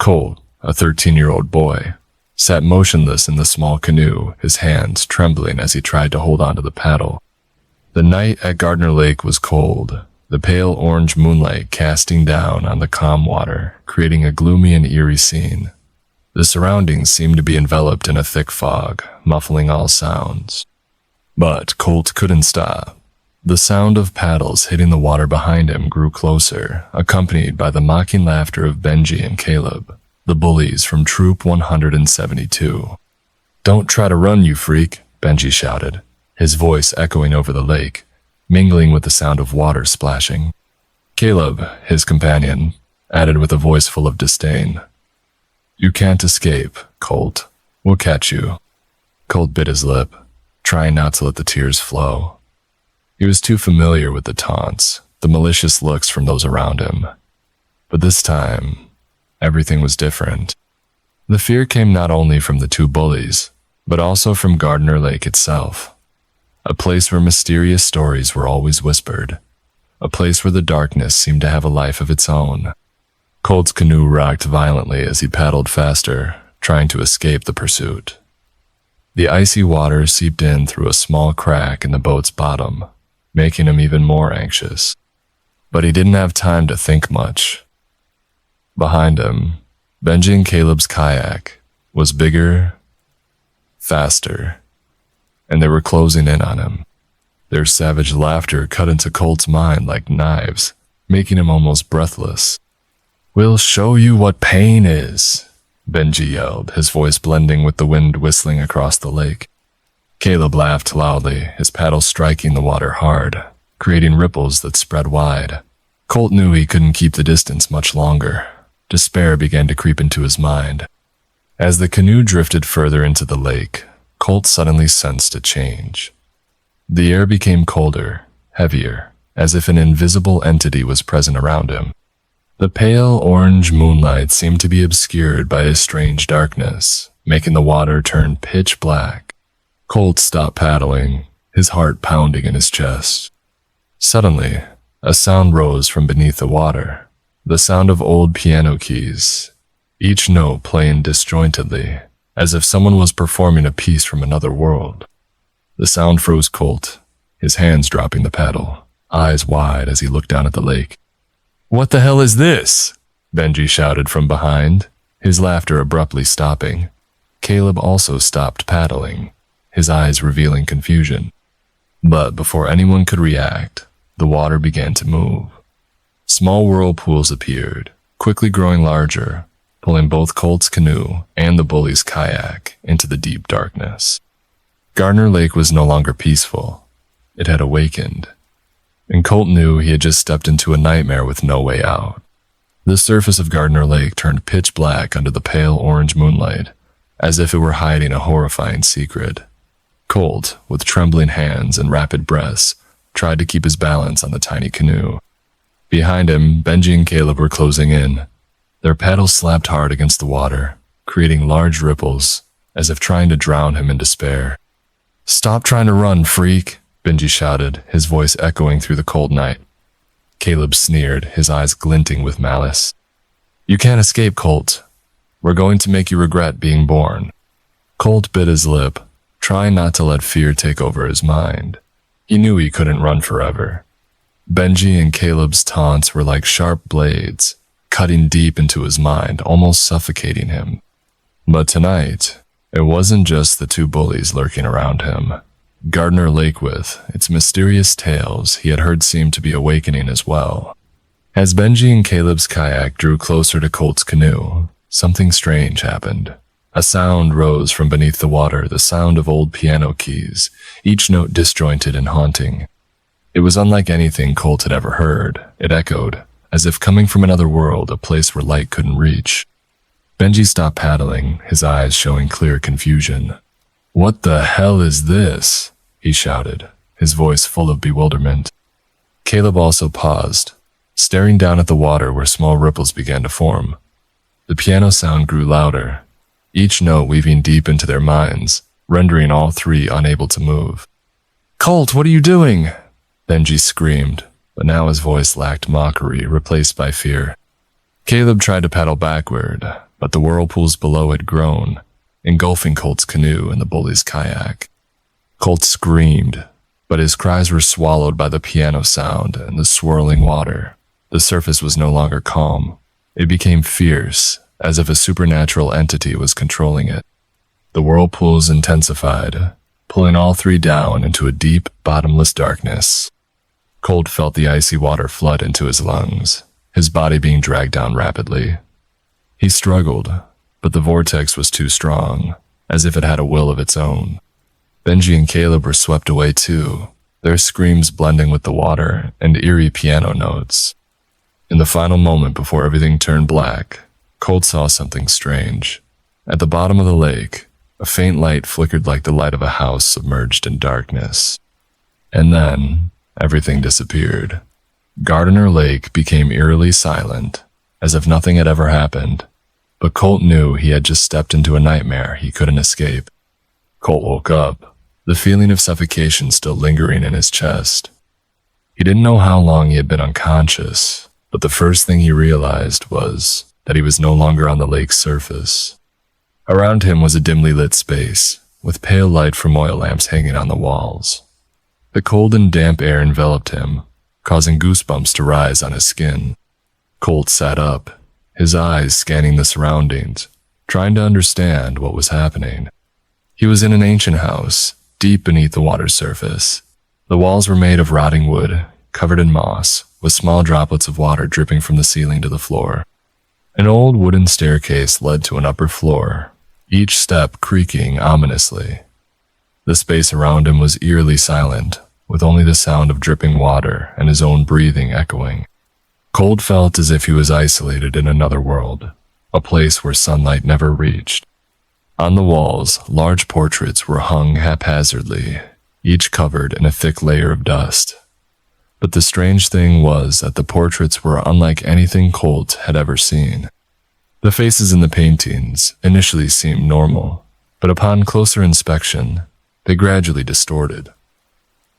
Colt, a 13-year-old boy, sat motionless in the small canoe, his hands trembling as he tried to hold onto the paddle. The night at Gardner Lake was cold, the pale orange moonlight casting down on the calm water, creating a gloomy and eerie scene. The surroundings seemed to be enveloped in a thick fog, muffling all sounds. But Colt couldn't stop. The sound of paddles hitting the water behind him grew closer, accompanied by the mocking laughter of Benji and Caleb, the bullies from Troop 172. "Don't try to run, you freak," Benji shouted, his voice echoing over the lake, mingling with the sound of water splashing. Caleb, his companion, added with a voice full of disdain, "You can't escape, Colt. We'll catch you." Colt bit his lip, trying not to let the tears flow. He was too familiar with the taunts, the malicious looks from those around him. But this time, everything was different. The fear came not only from the two bullies, but also from Gardner Lake itself. A place where mysterious stories were always whispered. A place where the darkness seemed to have a life of its own. Colt's canoe rocked violently as he paddled faster, trying to escape the pursuit. The icy water seeped in through a small crack in the boat's bottom, making him even more anxious. But he didn't have time to think much. Behind him, Benji and Caleb's kayak was bigger, faster, and they were closing in on him. Their savage laughter cut into Colt's mind like knives, making him almost breathless. "We'll show you what pain is," Benji yelled, his voice blending with the wind whistling across the lake. Caleb laughed loudly, his paddle striking the water hard, creating ripples that spread wide. Colt knew he couldn't keep the distance much longer. Despair began to creep into his mind. As the canoe drifted further into the lake, Colt suddenly sensed a change. The air became colder, heavier, as if an invisible entity was present around him. The pale orange moonlight seemed to be obscured by a strange darkness, making the water turn pitch black. Colt stopped paddling, his heart pounding in his chest. Suddenly, a sound rose from beneath the water, the sound of old piano keys, each note playing disjointedly, as if someone was performing a piece from another world. The sound froze Colt, his hands dropping the paddle, eyes wide as he looked down at the lake. "What the hell is this?" Benji shouted from behind, his laughter abruptly stopping. Caleb also stopped paddling, his eyes revealing confusion. But before anyone could react, the water began to move. Small whirlpools appeared, quickly growing larger, pulling both Colt's canoe and the bully's kayak into the deep darkness. Gardner Lake was no longer peaceful. It had awakened. And Colt knew he had just stepped into a nightmare with no way out. The surface of Gardner Lake turned pitch black under the pale orange moonlight, as if it were hiding a horrifying secret. Colt, with trembling hands and rapid breaths, tried to keep his balance on the tiny canoe. Behind him, Benji and Caleb were closing in. Their paddles slapped hard against the water, creating large ripples, as if trying to drown him in despair. "Stop trying to run, freak," Benji shouted, his voice echoing through the cold night. Caleb sneered, his eyes glinting with malice. "You can't escape, Colt. We're going to make you regret being born." Colt bit his lip, trying not to let fear take over his mind. He knew he couldn't run forever. Benji and Caleb's taunts were like sharp blades, cutting deep into his mind, almost suffocating him. But tonight, it wasn't just the two bullies lurking around him. Gardner Lake, with its mysterious tales he had heard, seemed to be awakening as well. As Benji and Caleb's kayak drew closer to Colt's canoe, something strange happened. A sound rose from beneath the water, the sound of old piano keys, each note disjointed and haunting. It was unlike anything Colt had ever heard. It echoed, as if coming from another world, a place where light couldn't reach. Benji stopped paddling, his eyes showing clear confusion. "What the hell is this?" he shouted, his voice full of bewilderment. Caleb also paused, staring down at the water where small ripples began to form. The piano sound grew louder, each note weaving deep into their minds, rendering all three unable to move. "Colt, what are you doing?" Benji screamed, but now his voice lacked mockery, replaced by fear. Caleb tried to paddle backward, but the whirlpools below had grown, engulfing Colt's canoe and the bully's kayak. Colt screamed, but his cries were swallowed by the piano sound and the swirling water. The surface was no longer calm. It became fierce, as if a supernatural entity was controlling it. The whirlpools intensified, pulling all three down into a deep, bottomless darkness. Colt felt the icy water flood into his lungs, his body being dragged down rapidly. He struggled, but the vortex was too strong, as if it had a will of its own. Benji and Caleb were swept away too, their screams blending with the water and eerie piano notes. In the final moment before everything turned black, Colt saw something strange. At the bottom of the lake, a faint light flickered like the light of a house submerged in darkness. And then, everything disappeared. Gardner Lake became eerily silent, as if nothing had ever happened. But Colt knew he had just stepped into a nightmare he couldn't escape. Colt woke up, the feeling of suffocation still lingering in his chest. He didn't know how long he had been unconscious, but the first thing he realized was that he was no longer on the lake's surface. Around him was a dimly lit space, with pale light from oil lamps hanging on the walls. The cold and damp air enveloped him, causing goosebumps to rise on his skin. Colt sat up, his eyes scanning the surroundings, trying to understand what was happening. He was in an ancient house, deep beneath the water's surface. The walls were made of rotting wood, covered in moss, with small droplets of water dripping from the ceiling to the floor. An old wooden staircase led to an upper floor, each step creaking ominously. The space around him was eerily silent, with only the sound of dripping water and his own breathing echoing. Colt felt as if he was isolated in another world, a place where sunlight never reached. On the walls, large portraits were hung haphazardly, each covered in a thick layer of dust. But the strange thing was that the portraits were unlike anything Colt had ever seen. The faces in the paintings initially seemed normal, but upon closer inspection, they gradually distorted.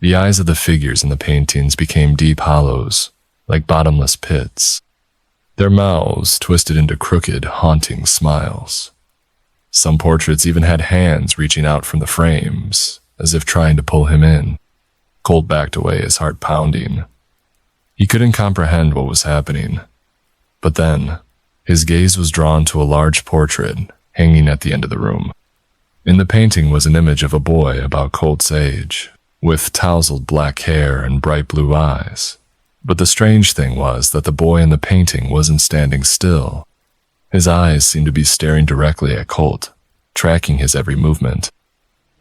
The eyes of the figures in the paintings became deep hollows, like bottomless pits. Their mouths twisted into crooked, haunting smiles. Some portraits even had hands reaching out from the frames, as if trying to pull him in. Colt backed away, his heart pounding. He couldn't comprehend what was happening. But then, his gaze was drawn to a large portrait hanging at the end of the room. In the painting was an image of a boy about Colt's age, with tousled black hair and bright blue eyes. But the strange thing was that the boy in the painting wasn't standing still. His eyes seemed to be staring directly at Colt, tracking his every movement.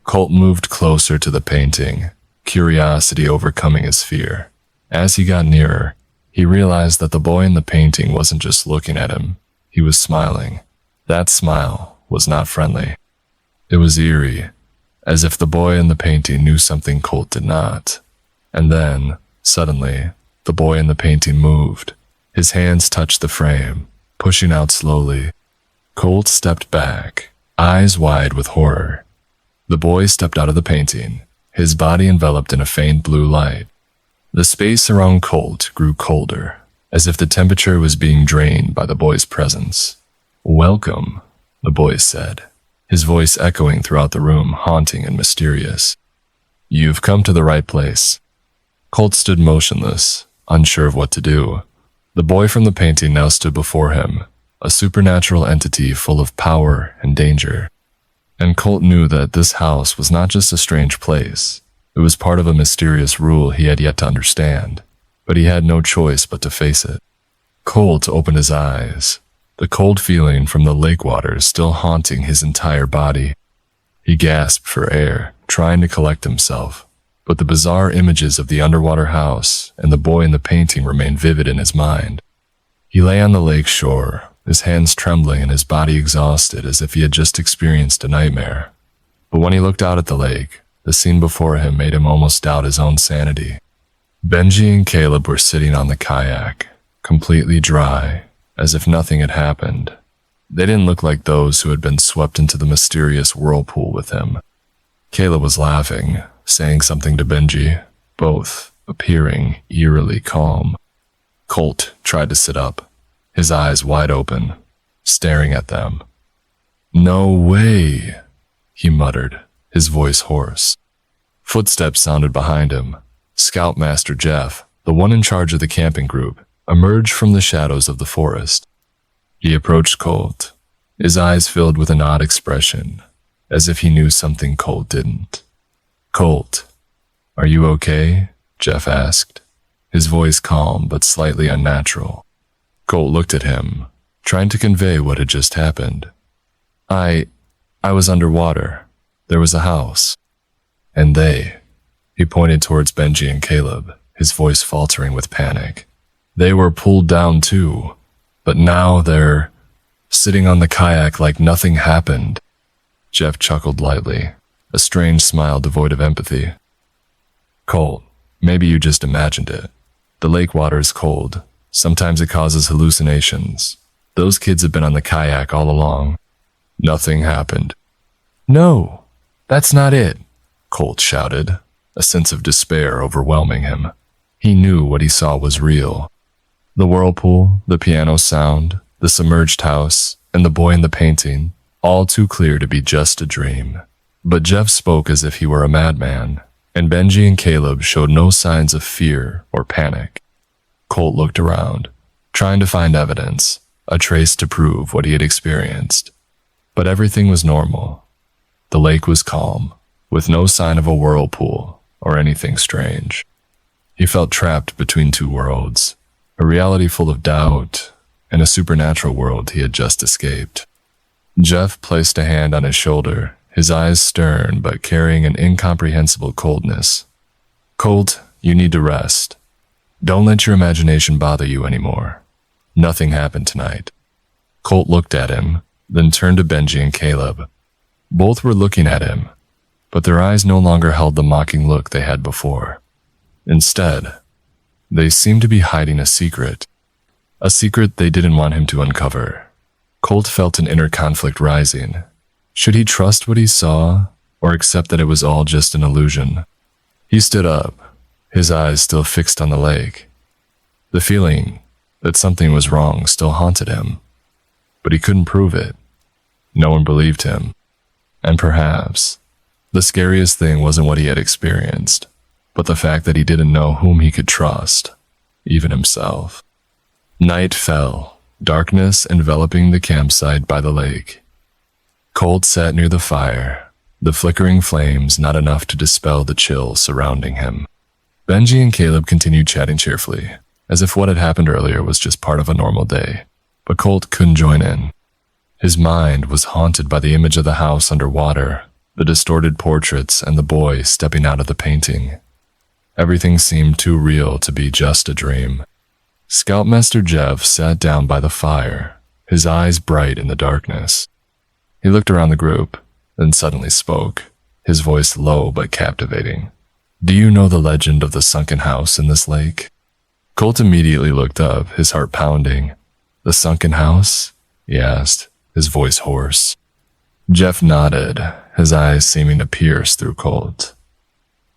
Colt moved closer to the painting, curiosity overcoming his fear. As he got nearer, he realized that the boy in the painting wasn't just looking at him, he was smiling. That smile was not friendly. It was eerie, as if the boy in the painting knew something Colt did not. And then, suddenly, the boy in the painting moved. His hands touched the frame, pushing out slowly. Colt stepped back, eyes wide with horror. The boy stepped out of the painting, his body enveloped in a faint blue light. The space around Colt grew colder, as if the temperature was being drained by the boy's presence. "Welcome," the boy said, his voice echoing throughout the room, haunting and mysterious. "You've come to the right place." Colt stood motionless, unsure of what to do. The boy from the painting now stood before him, a supernatural entity full of power and danger. And Colt knew that this house was not just a strange place. It was part of a mysterious rule he had yet to understand, but he had no choice but to face it. Colt opened his eyes, the cold feeling from the lake water still haunting his entire body. He gasped for air, trying to collect himself, but the bizarre images of the underwater house and the boy in the painting remained vivid in his mind. He lay on the lake shore, his hands trembling and his body exhausted as if he had just experienced a nightmare. But when he looked out at the lake, the scene before him made him almost doubt his own sanity. Benji and Caleb were sitting on the kayak, completely dry, as if nothing had happened. They didn't look like those who had been swept into the mysterious whirlpool with him. Caleb was laughing, saying something to Benji, both appearing eerily calm. Colt tried to sit up, his eyes wide open. staring at them. "No way," he muttered, his voice hoarse. Footsteps sounded behind him. Scoutmaster Jeff, the one in charge of the camping group, emerged from the shadows of the forest. He approached Colt, his eyes filled with an odd expression, as if he knew something Colt didn't. "Colt, are you okay?" Jeff asked, his voice calm but slightly unnatural. Colt looked at him, trying to convey what had just happened. I was underwater. There was a house. And he pointed towards Benji and Caleb, his voice faltering with panic. They were pulled down too, but now they're sitting on the kayak like nothing happened. Jeff chuckled lightly, a strange smile devoid of empathy. "Colt, maybe you just imagined it. The lake water is cold. Sometimes it causes hallucinations. Those kids have been on the kayak all along. Nothing happened." "No, that's not it," Colt shouted, a sense of despair overwhelming him. He knew what he saw was real. The whirlpool, the piano sound, the submerged house, and the boy in the painting, all too clear to be just a dream. But Jeff spoke as if he were a madman, and Benji and Caleb showed no signs of fear or panic. Colt looked around, trying to find evidence, a trace to prove what he had experienced. But everything was normal. The lake was calm, with no sign of a whirlpool or anything strange. He felt trapped between two worlds, a reality full of doubt and a supernatural world he had just escaped. Jeff placed a hand on his shoulder, his eyes stern but carrying an incomprehensible coldness. "Colt, you need to rest. Don't let your imagination bother you anymore. Nothing happened tonight." Colt looked at him, then turned to Benji and Caleb. Both were looking at him, but their eyes no longer held the mocking look they had before. Instead, they seemed to be hiding a secret they didn't want him to uncover. Colt felt an inner conflict rising. Should he trust what he saw, or accept that it was all just an illusion? He stood up, his eyes still fixed on the lake. The feeling that something was wrong still haunted him, but he couldn't prove it. No one believed him. And perhaps the scariest thing wasn't what he had experienced, but the fact that he didn't know whom he could trust, even himself. Night fell, darkness enveloping the campsite by the lake. Colt sat near the fire, the flickering flames not enough to dispel the chill surrounding him. Benji and Caleb continued chatting cheerfully, as if what had happened earlier was just part of a normal day, but Colt couldn't join in. His mind was haunted by the image of the house underwater, the distorted portraits, and the boy stepping out of the painting. Everything seemed too real to be just a dream. Scoutmaster Jeff sat down by the fire, his eyes bright in the darkness. He looked around the group, then suddenly spoke, his voice low but captivating. "Do you know the legend of the sunken house in this lake?" Colt immediately looked up, his heart pounding. "The sunken house?" he asked, his voice hoarse. Jeff nodded, his eyes seeming to pierce through Colt.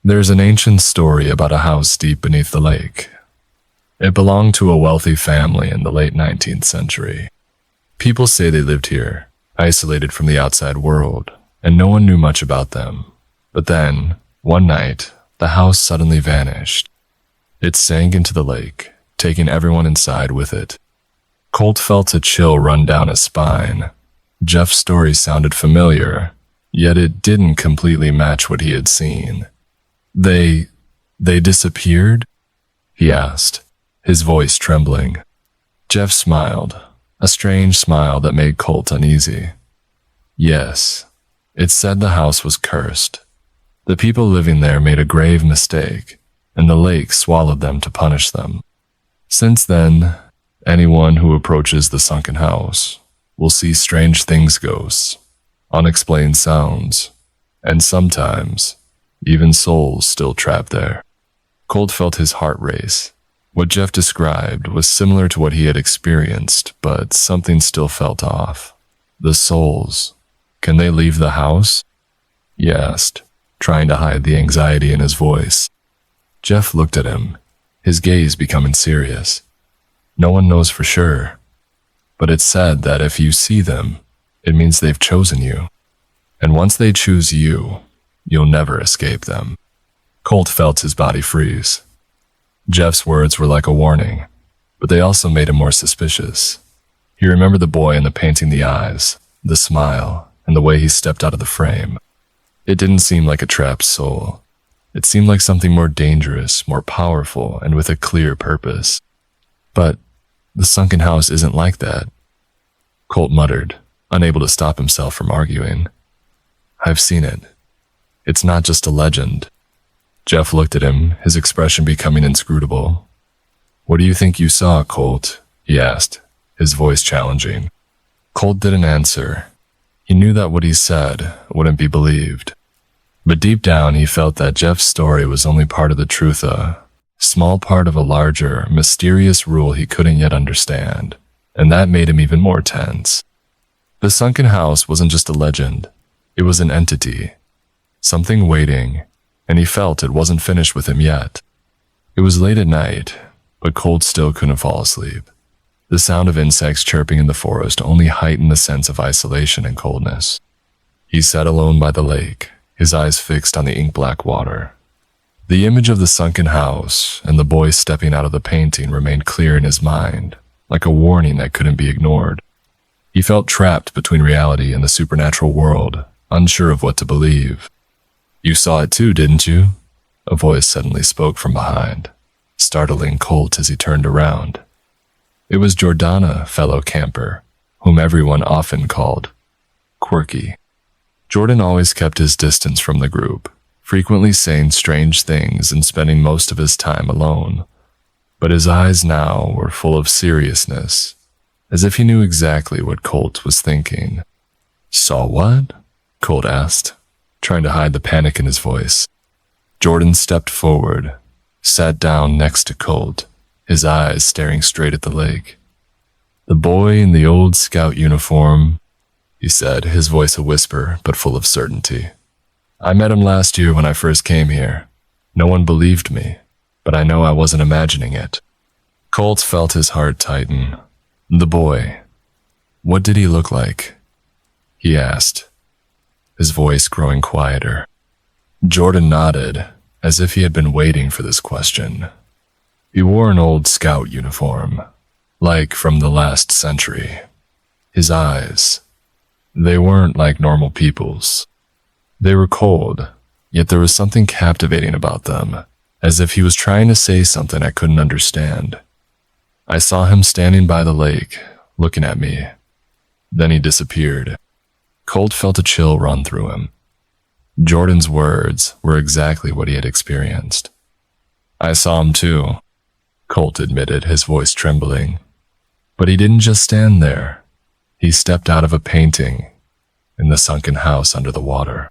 "There's an ancient story about a house deep beneath the lake. It belonged to a wealthy family in the late 19th century. People say they lived here, isolated from the outside world, and no one knew much about them. But then, one night, the house suddenly vanished. It sank into the lake, taking everyone inside with it." Colt felt a chill run down his spine. Jeff's story sounded familiar, yet it didn't completely match what he had seen. They disappeared?" he asked, his voice trembling. Jeff smiled, a strange smile that made Colt uneasy. "Yes, it said the house was cursed. The people living there made a grave mistake, and the lake swallowed them to punish them. Since then, anyone who approaches the sunken house will see strange things, ghosts, unexplained sounds, and sometimes even souls still trapped there." Colt felt his heart race. What Jeff described was similar to what he had experienced, but something still felt off. "The souls, can they leave the house?" he asked, trying to hide the anxiety in his voice. Jeff looked at him, his gaze becoming serious. "No one knows for sure. but it said that if you see them, it means they've chosen you. And once they choose you, you'll never escape them. Colt felt his body freeze. Jeff's words were like a warning, but they also made him more suspicious. He remembered the boy in the painting, the eyes, the smile, and the way he stepped out of the frame. It didn't seem like a trapped soul. It seemed like something more dangerous, more powerful, and with a clear purpose. But the sunken house isn't like that, Colt muttered, unable to stop himself from arguing. I've seen it. It's not just a legend. Jeff looked at him, his expression becoming inscrutable. What do you think you saw, Colt? He asked, his voice challenging. Colt didn't answer. He knew that what he said wouldn't be believed. But deep down, he felt that Jeff's story was only part of the truth, a small part of a larger, mysterious rule he couldn't yet understand, and that made him even more tense. The sunken house wasn't just a legend. It was an entity, something waiting, and he felt it wasn't finished with him yet. It was late at night, but Colt still couldn't fall asleep. The sound of insects chirping in the forest only heightened the sense of isolation and coldness. He sat alone by the lake, his eyes fixed on the ink-black water. The image of the sunken house and the boy stepping out of the painting remained clear in his mind, like a warning that couldn't be ignored. He felt trapped between reality and the supernatural world, unsure of what to believe. You saw it too, didn't you? A voice suddenly spoke from behind, startling Colt as he turned around. It was Jordana, fellow camper, whom everyone often called quirky. Jordan always kept his distance from the group, frequently saying strange things and spending most of his time alone. But his eyes now were full of seriousness, as if he knew exactly what Colt was thinking. Saw what? Colt asked, trying to hide the panic in his voice. Jordan stepped forward, sat down next to Colt, his eyes staring straight at the lake. The boy in the old scout uniform, he said, his voice a whisper but full of certainty. I met him last year when I first came here. No one believed me, but I know I wasn't imagining it. Colt felt his heart tighten. The boy, what did he look like? He asked, his voice growing quieter. Jordan nodded, as if he had been waiting for this question. He wore an old scout uniform, like from the last century. His eyes, they weren't like normal people's. They were cold, yet there was something captivating about them, as if he was trying to say something I couldn't understand. I saw him standing by the lake, looking at me. Then he disappeared. Colt felt a chill run through him. Jordan's words were exactly what he had experienced. I saw him too, Colt admitted, his voice trembling. But he didn't just stand there. He stepped out of a painting in the sunken house under the water.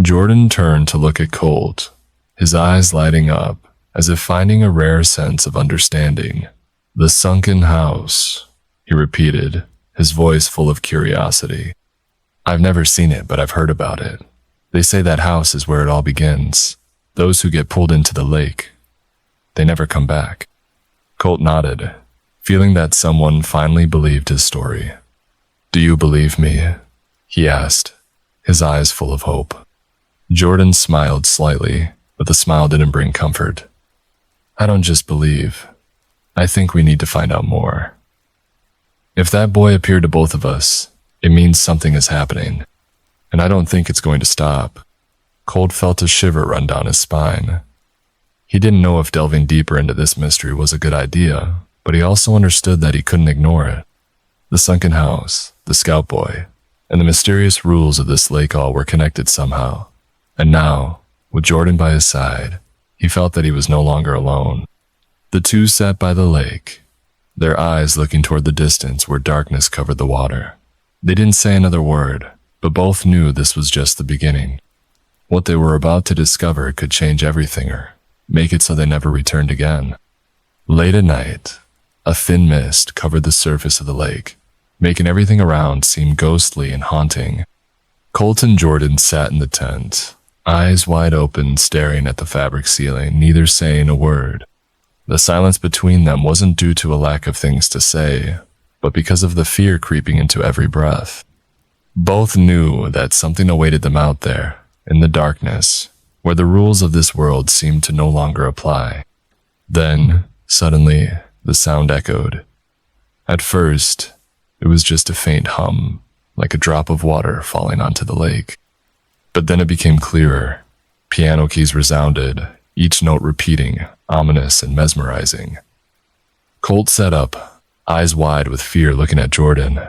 Jordan turned to look at Colt, his eyes lighting up, as if finding a rare sense of understanding. The sunken house, he repeated, his voice full of curiosity. I've never seen it, but I've heard about it. They say that house is where it all begins. Those who get pulled into the lake, they never come back. Colt nodded, feeling that someone finally believed his story. Do you believe me? He asked, his eyes full of hope. Jordan smiled slightly, but the smile didn't bring comfort. I don't just believe. I think we need to find out more. If that boy appeared to both of us, it means something is happening, and I don't think it's going to stop. Colt felt a shiver run down his spine. He didn't know if delving deeper into this mystery was a good idea, but he also understood that he couldn't ignore it. The sunken house, the scout boy, and the mysterious rules of this lake all were connected somehow. And now, with Jordan by his side, he felt that he was no longer alone. The two sat by the lake, their eyes looking toward the distance where darkness covered the water. They didn't say another word, but both knew this was just the beginning. What they were about to discover could change everything or make it so they never returned again. Late at night, a thin mist covered the surface of the lake, making everything around seem ghostly and haunting. Colt and Jordan sat in the tent, eyes wide open, staring at the fabric ceiling, neither saying a word. The silence between them wasn't due to a lack of things to say. but because of the fear creeping into every breath. Both knew that something awaited them out there, in the darkness, where the rules of this world seemed to no longer apply. Then, suddenly, the sound echoed. At first, it was just a faint hum, like a drop of water falling onto the lake. But then it became clearer. Piano keys resounded, each note repeating, ominous and mesmerizing. Colt sat up, eyes wide with fear looking at Jordan.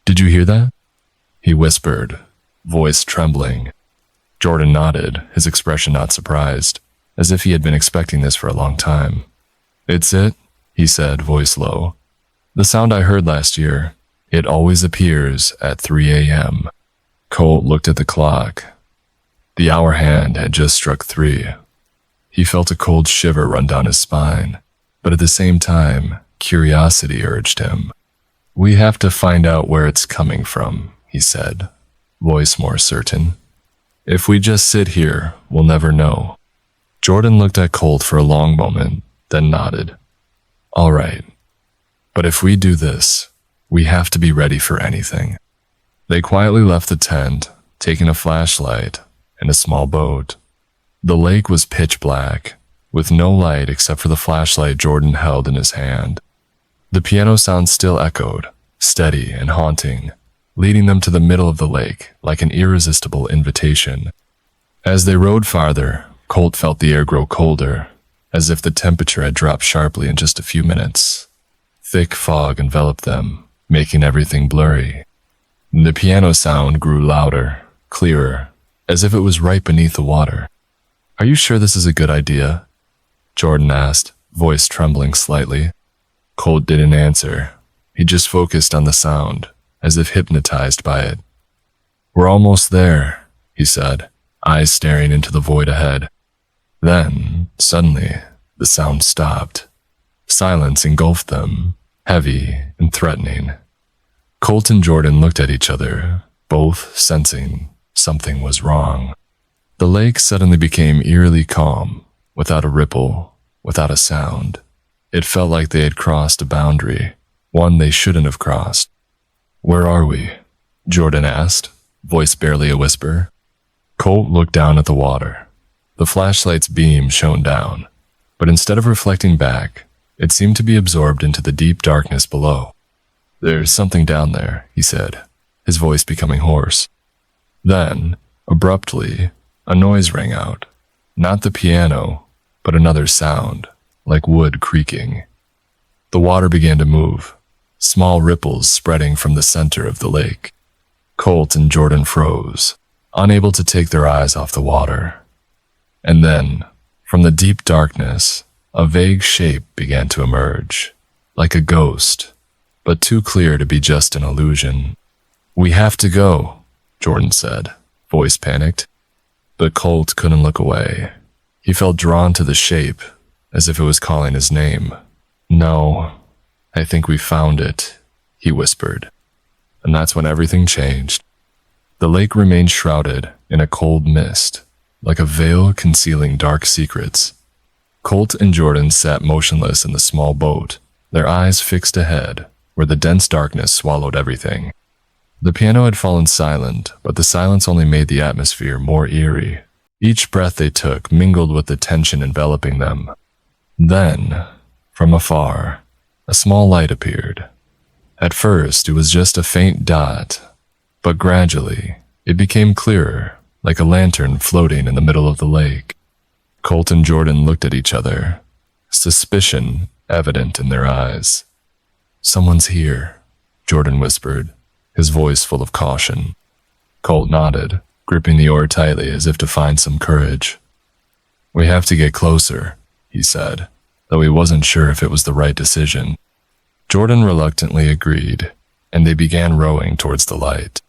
"Did you hear that?" he whispered, voice trembling. Jordan nodded, his expression not surprised, as if he had been expecting this for a long time. "It's it," he said, voice low. "The sound I heard last year. It always appears at 3 a.m. Colt looked at the clock. The hour hand had just struck 3. He felt a cold shiver run down his spine, but at the same time, curiosity urged him. "We have to find out where it's coming from," he said, voice more certain. "If we just sit here, we'll never know." Jordan looked at Colt for a long moment, then nodded. "All right. But if we do this, we have to be ready for anything." They quietly left the tent, taking a flashlight and a small boat. The lake was pitch black, with no light except for the flashlight Jordan held in his hand. The piano sound still echoed, steady and haunting, leading them to the middle of the lake like an irresistible invitation. As they rowed farther, Colt felt the air grow colder, as if the temperature had dropped sharply in just a few minutes. Thick fog enveloped them, making everything blurry. The piano sound grew louder, clearer, as if it was right beneath the water. "Are you sure this is a good idea?" Jordan asked, voice trembling slightly. Colt didn't answer. He just focused on the sound, as if hypnotized by it. "We're almost there," he said, eyes staring into the void ahead. Then, suddenly, the sound stopped. Silence engulfed them, heavy and threatening. Colt and Jordan looked at each other, both sensing something was wrong. The lake suddenly became eerily calm, without a ripple, without a sound. It felt like they had crossed a boundary, one they shouldn't have crossed. "Where are we?" Jordan asked, voice barely a whisper. Colt looked down at the water. The flashlight's beam shone down, but instead of reflecting back, it seemed to be absorbed into the deep darkness below. "There's something down there," he said, his voice becoming hoarse. Then, abruptly, a noise rang out. Not the piano, but another sound, like wood creaking. The water began to move, small ripples spreading from the center of the lake. Colt and Jordan froze, unable to take their eyes off the water. And then, from the deep darkness, a vague shape began to emerge, like a ghost, but too clear to be just an illusion. "We have to go," Jordan said, voice panicked. But Colt couldn't look away. He felt drawn to the shape, as if it was calling his name. "No, I think we found it," he whispered. And that's when everything changed. The lake remained shrouded in a cold mist, like a veil concealing dark secrets. Colt and Jordan sat motionless in the small boat, their eyes fixed ahead, where the dense darkness swallowed everything. The piano had fallen silent, but the silence only made the atmosphere more eerie. Each breath they took mingled with the tension enveloping them. Then, from afar, a small light appeared. At first, it was just a faint dot, but gradually, it became clearer, like a lantern floating in the middle of the lake. Colt and Jordan looked at each other, suspicion evident in their eyes. "Someone's here," Jordan whispered, his voice full of caution. Colt nodded, gripping the oar tightly as if to find some courage. "We have to get closer," he said, though he wasn't sure if it was the right decision. Jordan reluctantly agreed, and they began rowing towards the light.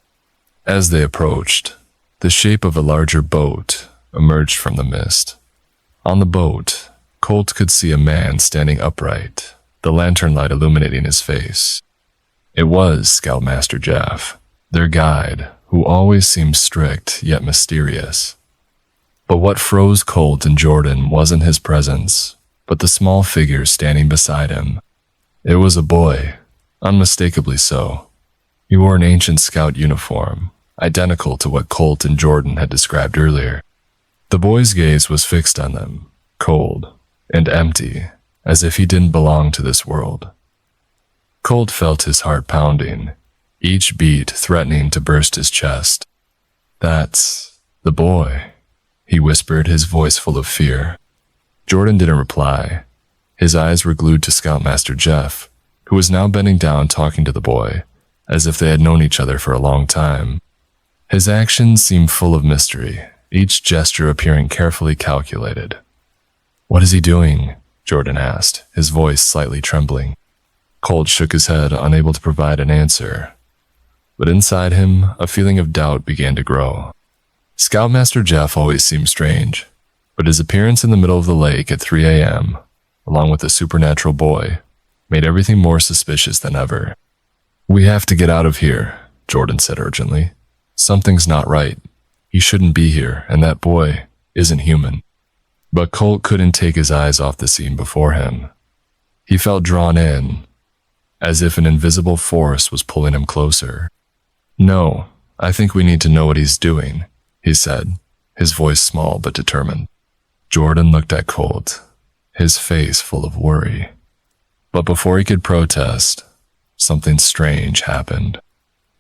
As they approached, the shape of a larger boat emerged from the mist. On the boat, Colt could see a man standing upright, the lantern light illuminating his face. It was Scoutmaster Jeff, their guide, who always seemed strict yet mysterious. But what froze Colt and Jordan wasn't his presence, but the small figure standing beside him. It was a boy, Unmistakably so. He wore an ancient scout uniform, identical to what Colt and Jordan had described earlier. The boy's gaze was fixed on them, cold and empty, as if he didn't belong to this world. Colt felt his heart pounding, each beat threatening to burst his chest. "That's the boy," he whispered, his voice full of fear. Jordan didn't reply. His eyes were glued to Scoutmaster Jeff, who was now bending down talking to the boy, as if they had known each other for a long time. His actions seemed full of mystery, each gesture appearing carefully calculated. "What is he doing?" Jordan asked, his voice slightly trembling. Colt shook his head, unable to provide an answer. But inside him, a feeling of doubt began to grow. Scoutmaster Jeff always seemed strange, but his appearance in the middle of the lake at 3 a.m., along with the supernatural boy, made everything more suspicious than ever. "We have to get out of here," Jordan said urgently. "Something's not right. He shouldn't be here, and that boy isn't human." But Colt couldn't take his eyes off the scene before him. He felt drawn in, as if an invisible force was pulling him closer. "No, I think we need to know what he's doing," he said, his voice small but determined. Jordan looked at Colt, his face full of worry. But before he could protest, something strange happened.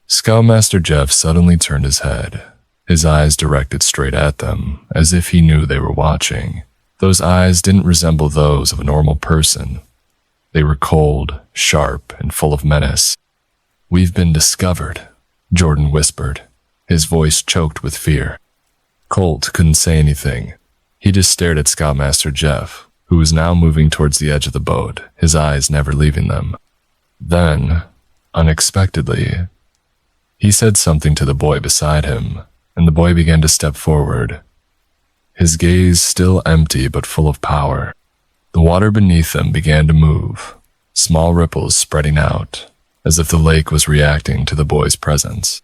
Scoutmaster Jeff suddenly turned his head, his eyes directed straight at them, as if he knew they were watching. Those eyes didn't resemble those of a normal person. They were cold, sharp, and full of menace. "We've been discovered," Jordan whispered, his voice choked with fear. Colt couldn't say anything. He just stared at Scoutmaster Jeff, who was now moving towards the edge of the boat, his eyes never leaving them. Then, unexpectedly, he said something to the boy beside him, and the boy began to step forward, his gaze still empty but full of power. The water beneath them began to move, small ripples spreading out, as if the lake was reacting to the boy's presence.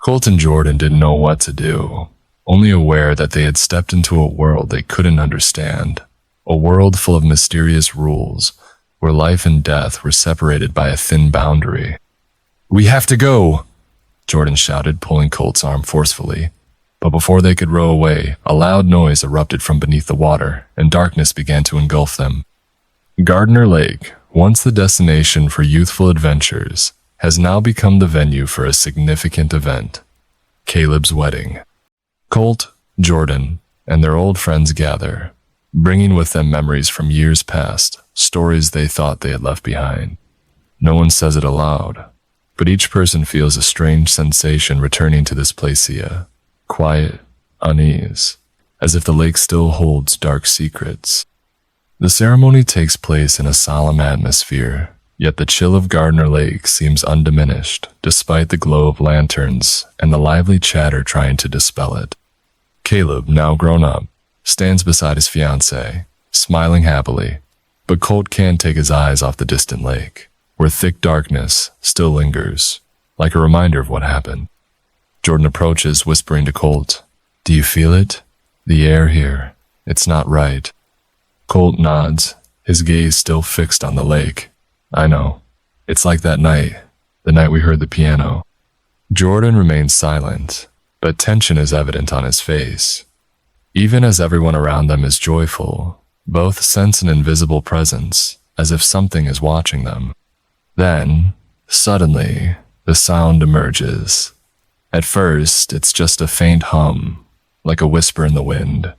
Colt and Jordan didn't know what to do, only aware that they had stepped into a world they couldn't understand, a world full of mysterious rules, where life and death were separated by a thin boundary. "We have to go!" Jordan shouted, pulling Colt's arm forcefully. But before they could row away, a loud noise erupted from beneath the water, and darkness began to engulf them. Gardner Lake, once the destination for youthful adventures, has now become the venue for a significant event: Caleb's wedding. Colt, Jordan, and their old friends gather, bringing with them memories from years past, stories they thought they had left behind. No one says it aloud, but each person feels a strange sensation returning to this placia. Quiet unease, as if the lake still holds dark secrets. The ceremony takes place in a solemn atmosphere, yet the chill of Gardner Lake seems undiminished, despite the glow of lanterns and the lively chatter trying to dispel it. Caleb, now grown up, stands beside his fiancée, smiling happily, but Colt can't take his eyes off the distant lake, where thick darkness still lingers, like a reminder of what happened. Jordan approaches, whispering to Colt, "Do you feel it? The air here. It's not right." Colt nods, his gaze still fixed on the lake. "I know. It's like that night, the night we heard the piano." Jordan remains silent, but tension is evident on his face. Even as everyone around them is joyful, both sense an invisible presence, as if something is watching them. Then, suddenly, the sound emerges. At first, it's just a faint hum, like a whisper in the wind,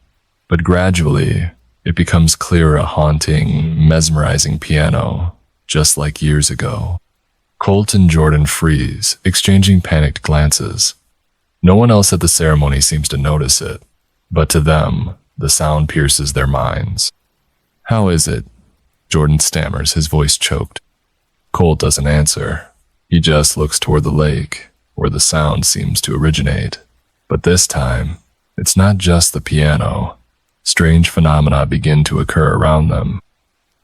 but gradually, it becomes clearer, a haunting, mesmerizing piano, just like years ago. Colt and Jordan freeze, exchanging panicked glances. No one else at the ceremony seems to notice it, but to them, the sound pierces their minds. "How is it?" Jordan stammers, his voice choked. Colt doesn't answer. He just looks toward the lake, where the sound seems to originate. But this time, it's not just the piano. Strange phenomena begin to occur around them.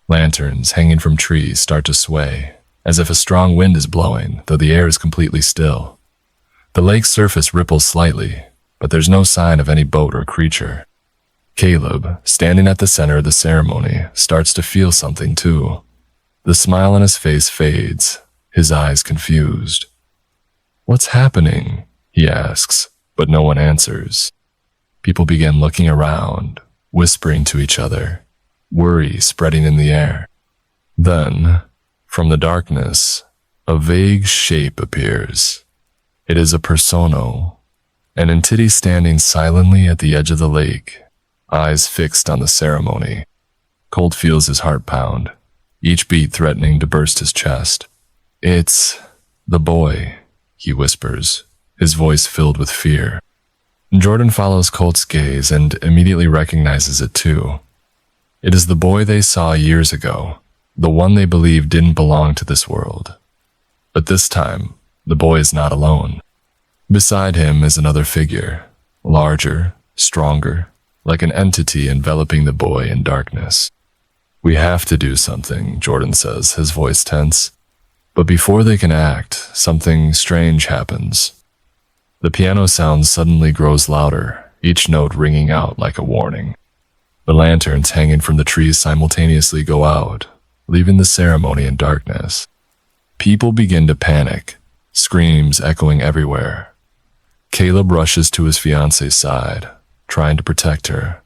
Lanterns hanging from trees start to sway, as if a strong wind is blowing, though the air is completely still. The lake's surface ripples slightly, but there's no sign of any boat or creature. Caleb, standing at the center of the ceremony, starts to feel something too. The smile on his face fades, his eyes confused. "What's happening?" he asks, but no one answers. People begin looking around, whispering to each other, worry spreading in the air. Then, from the darkness, a vague shape appears. It is a persona, an entity standing silently at the edge of the lake, eyes fixed on the ceremony. Colt feels his heart pound, each beat threatening to burst his chest. "It's the boy," he whispers, his voice filled with fear. Jordan follows Colt's gaze and immediately recognizes it too. It is the boy they saw years ago, the one they believed didn't belong to this world. But this time, the boy is not alone. Beside him is another figure, larger, stronger, like an entity enveloping the boy in darkness. "We have to do something," Jordan says, his voice tense. But before they can act, something strange happens. The piano sound suddenly grows louder, each note ringing out like a warning. The lanterns hanging from the trees simultaneously go out, leaving the ceremony in darkness. People begin to panic, screams echoing everywhere. Caleb rushes to his fiance's side, trying to protect her,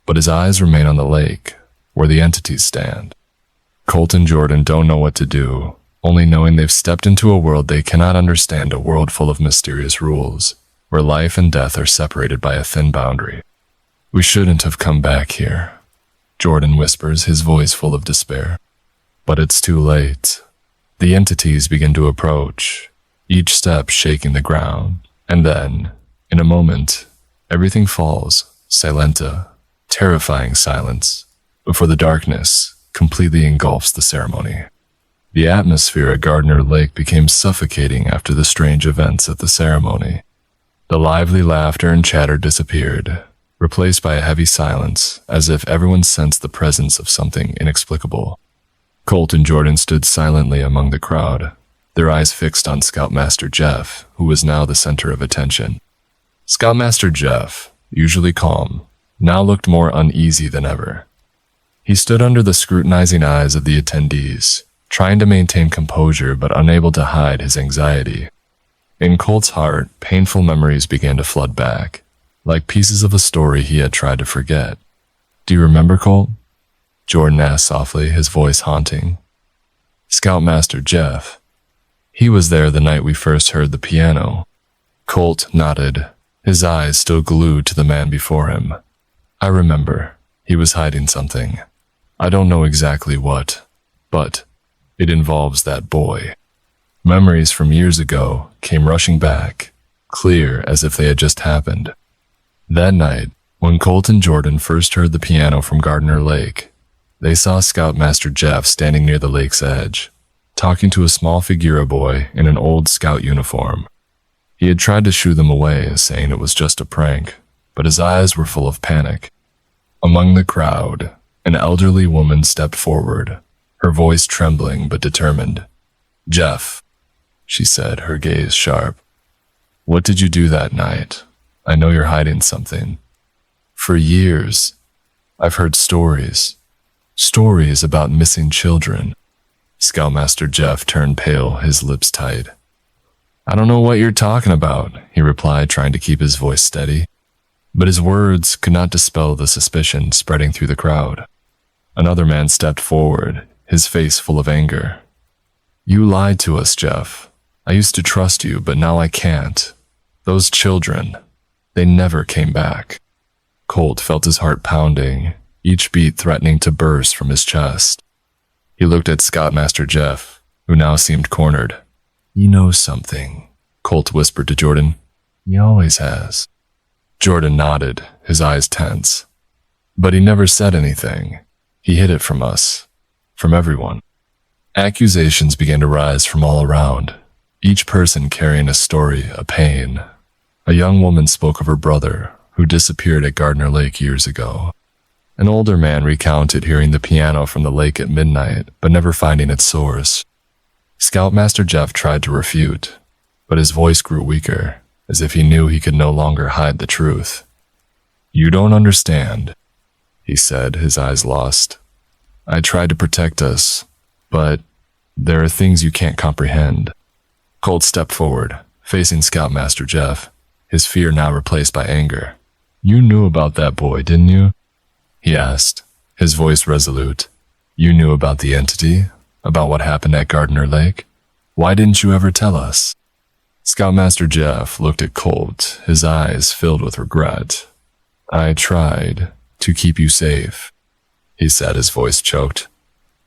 but his eyes remain on the lake, where the entities stand. Colt and Jordan don't know what to do, only knowing they've stepped into a world they cannot understand, a world full of mysterious rules, where life and death are separated by a thin boundary. "We shouldn't have come back here," Jordan whispers, his voice full of despair. But it's too late. The entities begin to approach, each step shaking the ground, and then, in a moment, everything falls, silenta, terrifying silence, before the darkness completely engulfs the ceremony. The atmosphere at Gardner Lake became suffocating after the strange events at the ceremony. The lively laughter and chatter disappeared, replaced by a heavy silence, as if everyone sensed the presence of something inexplicable. Colt and Jordan stood silently among the crowd, their eyes fixed on Scoutmaster Jeff, who was now the center of attention. Scoutmaster Jeff, usually calm, now looked more uneasy than ever. He stood under the scrutinizing eyes of the attendees, trying to maintain composure but unable to hide his anxiety. In Colt's heart, painful memories began to flood back, like pieces of a story he had tried to forget. "Do you remember, Colt?" Jordan asked softly, his voice haunting. "Scoutmaster Jeff. He was there the night we first heard the piano." Colt nodded, his eyes still glued to the man before him. "I remember. He was hiding something. I don't know exactly what, but it involves that boy." Memories from years ago came rushing back, clear as if they had just happened. That night, when Colt and Jordan first heard the piano from Gardner Lake, they saw Scoutmaster Jeff standing near the lake's edge, talking to a small figura boy in an old scout uniform. He had tried to shoo them away, saying it was just a prank, but his eyes were full of panic. Among the crowd, an elderly woman stepped forward, her voice trembling but determined. "Jeff," she said, her gaze sharp. "What did you do that night? I know you're hiding something. For years, I've heard stories about missing children." Scoutmaster Jeff turned pale, his lips tight. "I don't know what you're talking about," he replied, trying to keep his voice steady. But his words could not dispel the suspicion spreading through the crowd. Another man stepped forward, his face full of anger. "You lied to us, Jeff. I used to trust you, but now I can't. Those children, they never came back." Colt felt his heart pounding, each beat threatening to burst from his chest. He looked at Scoutmaster Jeff, who now seemed cornered. "He knows something," Colt whispered to Jordan. "He always has." Jordan nodded, his eyes tense. "But he never said anything. He hid it from us, from everyone." Accusations began to rise from all around, each person carrying a story, a pain. A young woman spoke of her brother, who disappeared at Gardner Lake years ago. An older man recounted hearing the piano from the lake at midnight, but never finding its source. Scoutmaster Jeff tried to refute, but his voice grew weaker, as if he knew he could no longer hide the truth. "You don't understand," he said, his eyes lost. "I tried to protect us, but There are things you can't comprehend. Colt stepped forward, facing Scoutmaster Jeff, his fear now replaced by anger. You knew about that boy, didn't you? He asked, his voice resolute. You knew about the entity? About what happened at Gardner Lake? Why didn't you ever tell us? Scoutmaster Jeff looked at Colt, his eyes filled with regret. I tried to keep you safe, he said, his voice choked.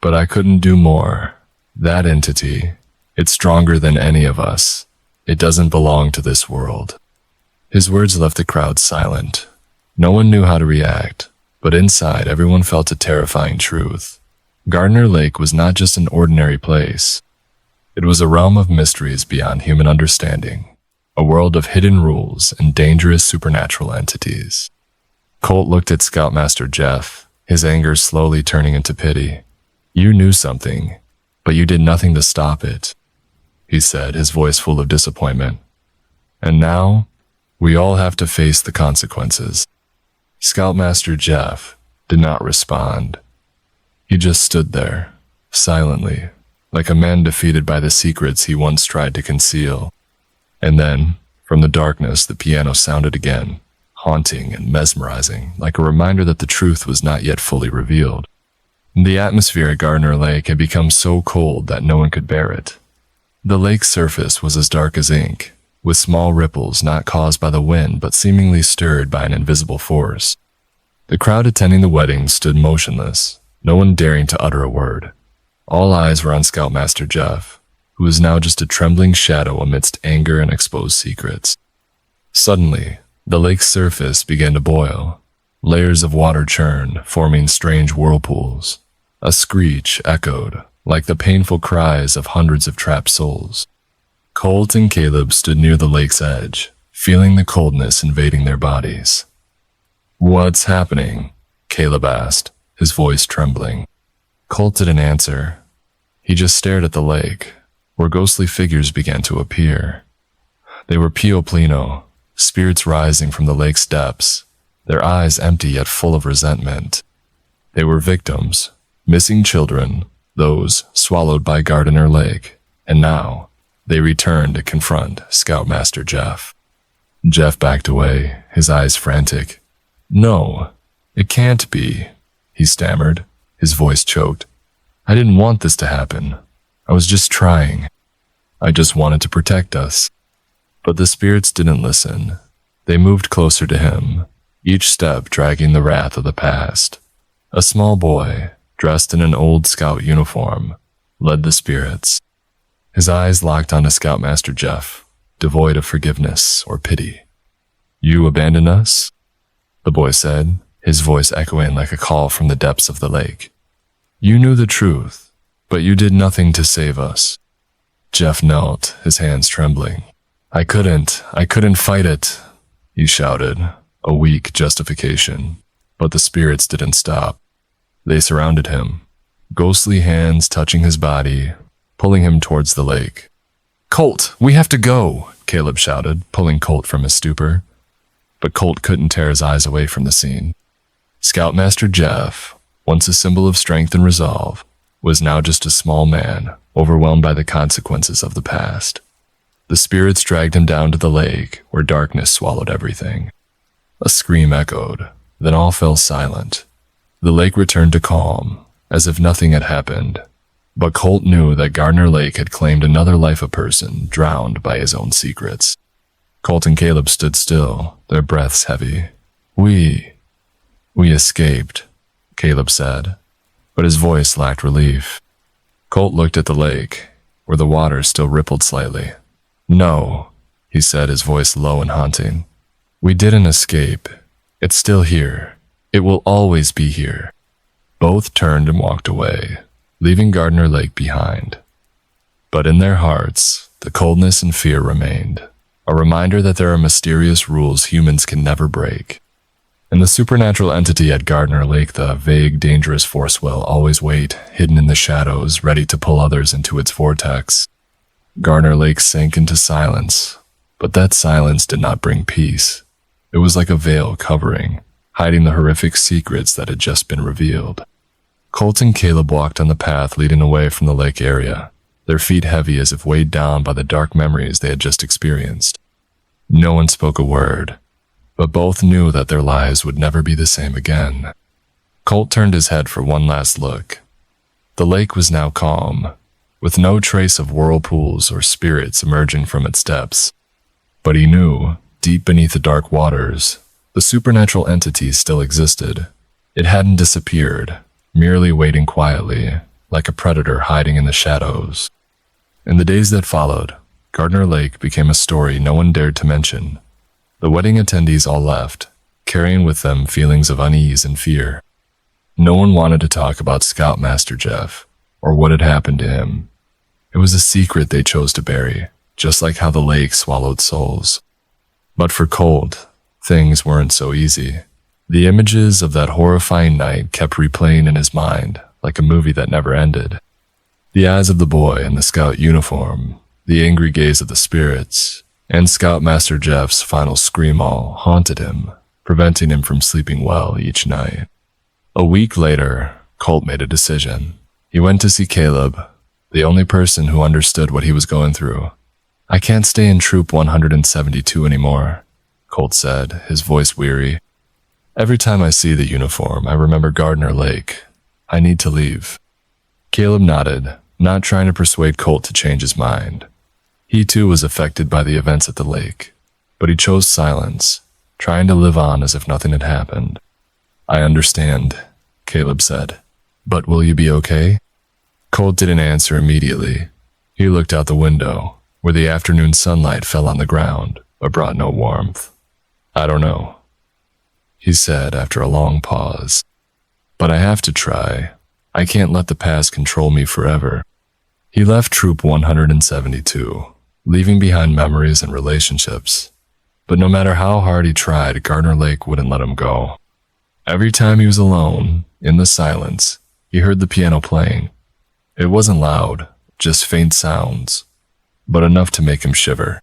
But I couldn't do more. That entity, it's stronger than any of us. It doesn't belong to this world. His words left the crowd silent. No one knew how to react, but inside everyone felt a terrifying truth. Gardner Lake was not just an ordinary place. It was a realm of mysteries beyond human understanding, a world of hidden rules and dangerous supernatural entities. Colt looked at Scoutmaster Jeff, his anger slowly turning into pity. You knew something, but you did nothing to stop it, he said, his voice full of disappointment. And now, we all have to face the consequences. Scoutmaster Jeff did not respond. He just stood there, silently, like a man defeated by the secrets he once tried to conceal. And then, from the darkness, the piano sounded again, haunting and mesmerizing, like a reminder that the truth was not yet fully revealed. The atmosphere at Gardner Lake had become so cold that no one could bear it. The lake's surface was as dark as ink, with small ripples not caused by the wind but seemingly stirred by an invisible force. The crowd attending the wedding stood motionless, no one daring to utter a word. All eyes were on Scoutmaster Jeff, who was now just a trembling shadow amidst anger and exposed secrets. Suddenly, the lake's surface began to boil. Layers of water churned, forming strange whirlpools. A screech echoed, like the painful cries of hundreds of trapped souls. Colt and Caleb stood near the lake's edge, feeling the coldness invading their bodies. What's happening? Caleb asked, his voice trembling. Colt didn't answer. He just stared at the lake, where ghostly figures began to appear. They were Pio Plino, spirits rising from the lake's depths, their eyes empty yet full of resentment. They were victims, missing children, those swallowed by Gardner Lake, and now they returned to confront Scoutmaster Jeff. Jeff backed away, his eyes frantic. No, it can't be, he stammered, his voice choked. I didn't want this to happen. I was just trying. I just wanted to protect us. But the spirits didn't listen. They moved closer to him, each step dragging the wrath of the past. A small boy, dressed in an old scout uniform, led the spirits. His eyes locked onto Scoutmaster Jeff, devoid of forgiveness or pity. You abandoned us? The boy said, his voice echoing like a call from the depths of the lake. You knew the truth, but you did nothing to save us. Jeff knelt, his hands trembling. I couldn't fight it, he shouted, a weak justification. But the spirits didn't stop. They surrounded him, ghostly hands touching his body, pulling him towards the lake. Colt, we have to go, Caleb shouted, pulling Colt from his stupor. But Colt couldn't tear his eyes away from the scene. Scoutmaster Jeff, once a symbol of strength and resolve, was now just a small man, overwhelmed by the consequences of the past. The spirits dragged him down to the lake, where darkness swallowed everything. A scream echoed, then all fell silent. The lake returned to calm, as if nothing had happened. But Colt knew that Gardner Lake had claimed another life a person drowned by his own secrets. Colt and Caleb stood still, their breaths heavy. We escaped, Caleb said, but his voice lacked relief. Colt looked at the lake, where the water still rippled slightly. No, he said, his voice low and haunting. We didn't escape. It's still here. It will always be here. Both turned and walked away, leaving Gardner Lake behind. But in their hearts, the coldness and fear remained, a reminder that there are mysterious rules humans can never break. And the supernatural entity at Gardner Lake, the vague, dangerous force, will always wait, hidden in the shadows, ready to pull others into its vortex. Gardner Lake sank into silence, but that silence did not bring peace. It was like a veil covering, hiding the horrific secrets that had just been revealed. Colt and Caleb walked on the path leading away from the lake area, their feet heavy as if weighed down by the dark memories they had just experienced. No one spoke a word, but both knew that their lives would never be the same again. Colt turned his head for one last look. The lake was now calm, with no trace of whirlpools or spirits emerging from its depths. But he knew, deep beneath the dark waters, the supernatural entity still existed. It hadn't disappeared, merely waiting quietly, like a predator hiding in the shadows. In the days that followed, Gardner Lake became a story no one dared to mention. The wedding attendees all left, carrying with them feelings of unease and fear. No one wanted to talk about Scoutmaster Jeff, or what had happened to him. It was a secret they chose to bury, just like how the lake swallowed souls. But for Colt, things weren't so easy. The images of that horrifying night kept replaying in his mind, like a movie that never ended. The eyes of the boy in the scout uniform, the angry gaze of the spirits, and Scoutmaster Jeff's final scream all haunted him, preventing him from sleeping well each night. A week later, Colt made a decision. He went to see Caleb, the only person who understood what he was going through. "I can't stay in Troop 172 anymore," Colt said, his voice weary. "Every time I see the uniform, I remember Gardner Lake. I need to leave." Caleb nodded, not trying to persuade Colt to change his mind. He too was affected by the events at the lake, but he chose silence, trying to live on as if nothing had happened. "I understand," Caleb said, "but will you be okay?" Colt didn't answer immediately. He looked out the window, where the afternoon sunlight fell on the ground, but brought no warmth. "I don't know," he said after a long pause. "But I have to try. I can't let the past control me forever." He left Troop 172, leaving behind memories and relationships. But no matter how hard he tried, Gardner Lake wouldn't let him go. Every time he was alone, in the silence, he heard the piano playing. It wasn't loud, just faint sounds, but enough to make him shiver.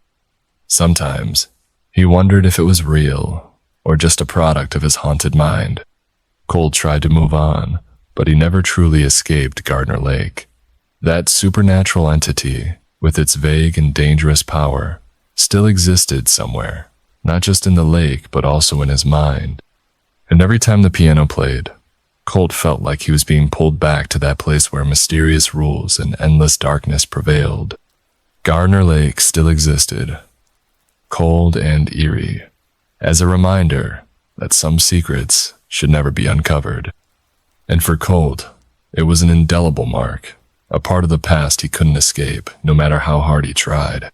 Sometimes, he wondered if it was real, or just a product of his haunted mind. Colt tried to move on, but he never truly escaped Gardner Lake. That supernatural entity, with its vague and dangerous power, still existed somewhere, not just in the lake, but also in his mind. And every time the piano played, Colt felt like he was being pulled back to that place where mysterious rules and endless darkness prevailed. Gardner Lake still existed, cold and eerie, as a reminder that some secrets should never be uncovered. And for Colt, it was an indelible mark, a part of the past he couldn't escape, no matter how hard he tried.